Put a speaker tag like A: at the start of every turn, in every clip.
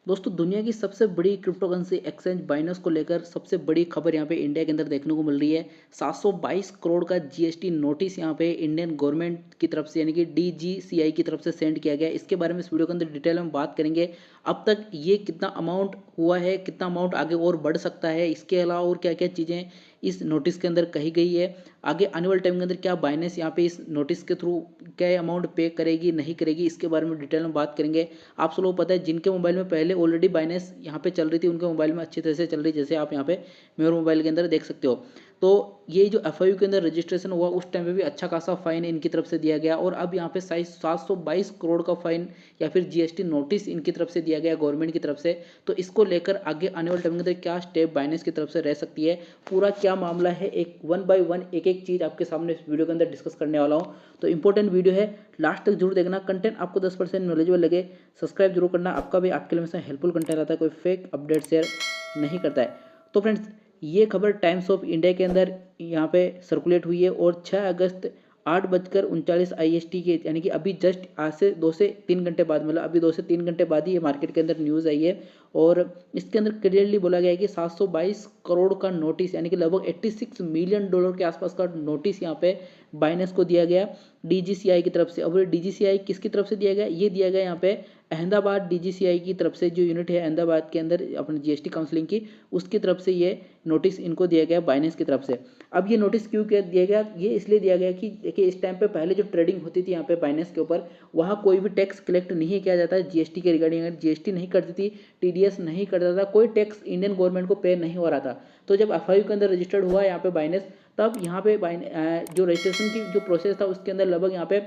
A: दोस्तों दुनिया की सबसे बड़ी क्रिप्टोकरेंसी एक्सचेंज बाइनेंस को लेकर सबसे बड़ी खबर यहाँ पे इंडिया के अंदर देखने को मिल रही है। 722 करोड़ का जीएसटी नोटिस यहाँ पे इंडियन गवर्नमेंट की तरफ से यानी कि डीजीसीआई की तरफ से सेंड किया गया। इसके बारे में इस वीडियो के अंदर डिटेल में बात करेंगे। अब तक ये कितना अमाउंट हुआ है, कितना अमाउंट आगे और बढ़ सकता है, इसके अलावा और क्या क्या चीज़ें इस नोटिस के अंदर कही गई है, आगे आने वाले टाइम के अंदर क्या बाइनेंस यहाँ पे इस नोटिस के थ्रू क्या अमाउंट पे करेगी नहीं करेगी, इसके बारे में डिटेल में बात करेंगे। आप सब लोग पता है जिनके मोबाइल में पहले ऑलरेडी बाइनेंस यहाँ पे चल रही थी उनके मोबाइल में अच्छी तरह से चल रही, जैसे आप यहाँ पे मेरे मोबाइल के अंदर देख सकते हो। तो ये जो एफआईयू के अंदर रजिस्ट्रेशन हुआ उस टाइम पे भी अच्छा खासा फाइन इनकी तरफ से दिया गया, और अब यहाँ पे 722 करोड़ का फाइन या फिर जीएसटी नोटिस इनकी तरफ से दिया गया गवर्नमेंट की तरफ से। तो इसको लेकर आगे आने वाले टाइम के अंदर क्या स्टेप बाइनेंस की तरफ से रह सकती है, पूरा क्या मामला है, एक वन बाय वन एक एक चीज़ आपके सामने इस वीडियो के अंदर डिस्कस करने वाला हूँ। तो इंपॉर्टेंट वीडियो है, लास्ट तक जरूर देखना। कंटेंट आपको 10% नॉलेजेबल लगे सब्सक्राइब जरूर करना, आपका भी आपके लिए हमेशा हेल्पफुल कंटेंट रहता है, कोई फेक अपडेट शेयर नहीं करता है। तो फ्रेंड्स ये खबर टाइम्स ऑफ इंडिया के अंदर यहाँ पे सर्कुलेट हुई है और 6 अगस्त 8:39 IST के यानी कि अभी जस्ट आज से 2 से 3 घंटे बाद, मतलब अभी 2 से 3 घंटे बाद ही ये मार्केट के अंदर न्यूज़ आई है। और इसके अंदर क्लियरली बोला गया है कि 722 करोड़ का नोटिस यानी कि लगभग $86 मिलियन के आसपास का नोटिस यहाँ पे बाइनेंस को दिया गया डीजीसीआई की तरफ से। अब डीजीसीआई किसकी तरफ से दिया गया, ये दिया गया यहाँ पे अहमदाबाद डीजीसीआई की तरफ से, जो यूनिट है अहमदाबाद के अंदर अपने जीएसटी काउंसलिंग की, उसकी तरफ से ये नोटिस इनको दिया गया बाइनेंस की तरफ से। अब ये नोटिस क्यों दिया गया, ये इसलिए दिया गया कि देखिए इस टाइम पे पहले जो ट्रेडिंग होती थी यहाँ पे बाइनेंस के ऊपर, वहाँ कोई भी टैक्स कलेक्ट नहीं किया जाता है जीएसटी के रिगार्डिंग। अगर जीएसटी नहीं करती थी, टीडीएस नहीं करता था, कोई टैक्स इंडियन गवर्नमेंट को पे नहीं हो रहा था। तो जब एफआईयू के अंदर रजिस्टर्ड हुआ यहाँ पे बाइनेंस, तब यहाँ पे जो रजिस्ट्रेशन की जो प्रोसेस था उसके अंदर लगभग यहाँ पे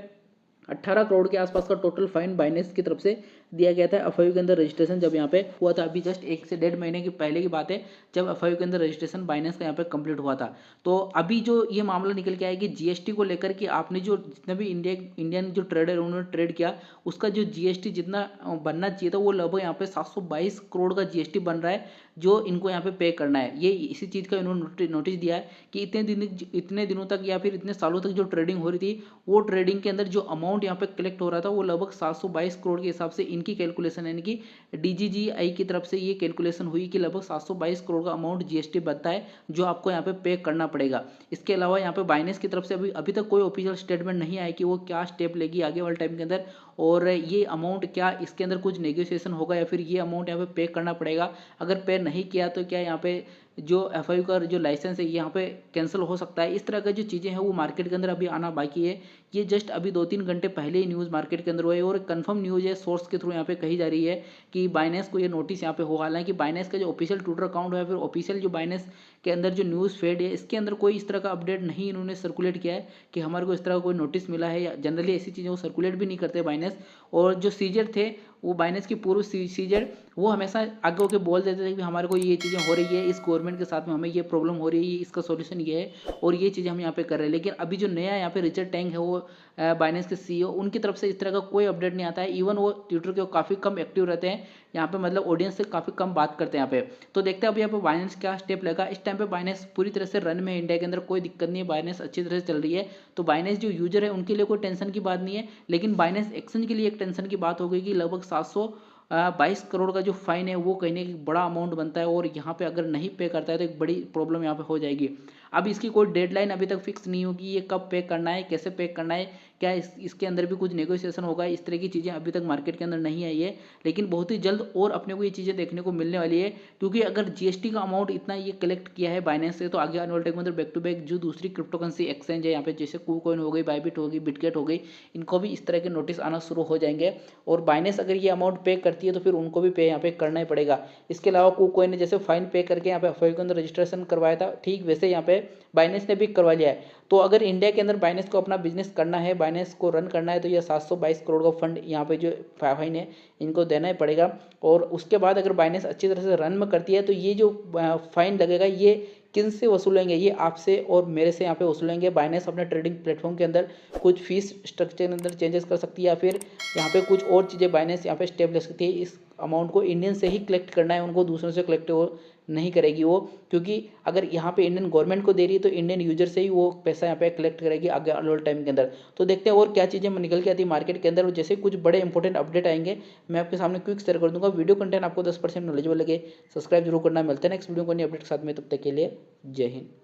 A: 18 करोड़ के आसपास का टोटल फाइन बाइनेंस की तरफ से दिया गया था एफआईयू के अंदर रजिस्ट्रेशन जब यहाँ पे हुआ था। अभी जस्ट 1 से 1.5 महीने की पहले की बात है जब एफआईयू के अंदर रजिस्ट्रेशन बाइनेंस का यहाँ पे कंप्लीट हुआ था। तो अभी जो ये मामला निकल के आया कि जीएसटी को लेकर कि आपने जो जितने भी इंडियन जो ट्रेडर उन्होंने ट्रेड किया उसका जो जीएसटी जितना बनना चाहिए था वो लगभग यहाँ पे 722 करोड़ का जीएसटी बन रहा है जो इनको यहाँ पे करना है। ये इसी चीज़ का इन्होंने नोटिस दिया है कि इतने दिनों तक या फिर इतने सालों तक जो ट्रेडिंग हो रही थी वो ट्रेडिंग के अंदर जो अमाउंट यहाँ पे कलेक्ट हो रहा था वो लगभग 722 करोड़ के हिसाब से इनकी कैलकुलेशन यानी कि डीजीजीआई की तरफ से ये कैलकुलेशन हुई कि लगभग 722 करोड़ का अमाउंट जीएसटी बनता है जो आपको यहाँ पे करना पड़ेगा। इसके अलावा यहाँ पे बाइनेंस की तरफ से अभी तक कोई ऑफिशियल स्टेटमेंट नहीं आया कि वो क्या स्टेप लेगी आगे वाले टाइम के अंदर, और ये अमाउंट क्या इसके अंदर कुछ नेगोशिएशन होगा या फिर ये अमाउंट यहाँ पे करना पड़ेगा। अगर पे नहीं किया तो क्या यहाँ पे जो एफआईयू का जो लाइसेंस है यहाँ पे कैंसिल हो सकता है। इस तरह का जो चीज़ें हैं वो मार्केट के अंदर अभी आना बाकी है। ये जस्ट अभी 2-3 घंटे पहले ही न्यूज़ मार्केट के अंदर हुआ है और कंफर्म न्यूज़ है, सोर्स के थ्रू यहाँ पे कही जा रही है कि बाइनेंस को ये नोटिस यहाँ पे होगा। हालांकि बाइनेंस का जो ऑफिशियल ट्विटर अकाउंट है या फिर ऑफिशियल जो बाइनेंस के अंदर जो न्यूज़ फेड है इसके अंदर कोई इस तरह का अपडेट नहीं इन्होंने सर्कुलेट किया है कि हमारे को इस तरह का कोई नोटिस मिला है, या जनरली ऐसी चीज़ें वो सर्कुलेट भी नहीं करते बाइनेंस। और जो सीजर थे वो बाइनेंस की पूर्व सीजर वो हमेशा आगे होकर बोल देते थे कि हमारे को ये चीज़ें हो रही है, इस गवर्नमेंट के साथ में हमें ये प्रॉब्लम हो रही है, इसका सॉल्यूशन ये है और ये चीज़ें हम यहाँ पे कर रहे हैं। लेकिन अभी जो नया यहाँ पे रिचर्ड टैंग है वो बाइनेंस के सीईओ, उनकी तरफ से इस तरह का कोई अपडेट नहीं आता है। इवन वो ट्विटर के काफ़ी कम एक्टिव रहते हैं यहाँ पे, मतलब ऑडियंस से काफ़ी कम बात करते हैं यहाँ पे। तो देखते हैं अभी यहाँ पे बाइनेंस क्या स्टेप लेगा। इस टाइम पे बाइनेंस पूरी तरह से रन में, इंडिया के अंदर कोई दिक्कत नहीं है, बाइनेंस अच्छी तरह से चल रही है। तो बाइनेंस जो यूजर है उनके लिए कोई टेंशन की बात नहीं है, लेकिन बाइनेंस एक्सचेंज के लिए एक टेंशन की बात हो गई कि लगभग 722 करोड़ का जो फाइन है वो कहीं ना कहीं बड़ा अमाउंट बनता है और यहाँ पे अगर नहीं पे करता है तो एक बड़ी प्रॉब्लम यहाँ पे हो जाएगी। अब इसकी कोई डेडलाइन अभी तक फिक्स नहीं होगी, ये कब पे करना है, कैसे पे करना है, क्या इसके अंदर भी कुछ नेगोशिएशन होगा, इस तरह की चीज़ें अभी तक मार्केट के अंदर नहीं आई है। लेकिन बहुत ही जल्द और अपने को ये चीज़ें देखने को मिलने वाली है, क्योंकि अगर जीएसटी का अमाउंट इतना ये कलेक्ट किया है बाइनेंस से तो आगे आने वाले टाइम के अंदर बैक टू बैक जो दूसरी क्रिप्टोकरेंसी एक्सचेंज है यहाँ पे, जैसे कूकॉइन हो गई, बाइबिट हो गई, बिटगेट हो गई, इनको भी इस तरह के नोटिस आना शुरू हो जाएंगे। और बाइनेंस अगर ये अमाउंट पे करती है तो फिर उनको भी पे यहाँ पे करना ही पड़ेगा। इसके अलावा कूकॉइन ने जैसे फाइन पे करके यहाँ पे एफआईयू के अंदर रजिस्ट्रेशन करवाया था, ठीक वैसे यहाँ पे बाइनेंस ने भी करवा लिया है। तो अगर इंडिया के अंदर बाइनेंस को अपना बिजनेस करना है, बाइनेंस को रन करना है, तो ये 722 करोड़ का फंड यहाँ पे जो फाइन है इनको देना ही पड़ेगा। और उसके बाद अगर बाइनेंस अच्छी तरह से रन में करती है तो ये जो फाइन लगेगा ये किन से वसूलेंगे, ये आपसे और मेरे से यहाँ पे वसूलेंगे। बाइनेंस अपने ट्रेडिंग प्लेटफॉर्म के अंदर कुछ फीस स्ट्रक्चर के अंदर चेंजेस कर सकती है या फिर यहाँ पे कुछ और चीज़ें बाइनेंस यहाँ पे स्टेप ले सकती है। इस अमाउंट को इंडियन से ही कलेक्ट करना है, उनको दूसरों से कलेक्ट नहीं करेगी वो, क्योंकि अगर यहाँ पे इंडियन गवर्नमेंट को दे रही है तो इंडियन यूजर से ही वो पैसा यहाँ पे कलेक्ट करेगी आगे आने वाले टाइम के अंदर। तो देखते हैं और क्या चीज़ें निकल के आती है मार्केट के अंदर, और जैसे कुछ बड़े इंपॉर्टेंट अपडेट आएंगे मैं आपके सामने क्विक शेयर कर दूंगा। वीडियो कंटेंट आपको 10% नॉलेजेबल लगे, सब्सक्राइब जरूर करना। मिलते हैं नेक्स्ट वीडियो को नई अपडेट के साथ में, तब तक के लिए जय हिंद।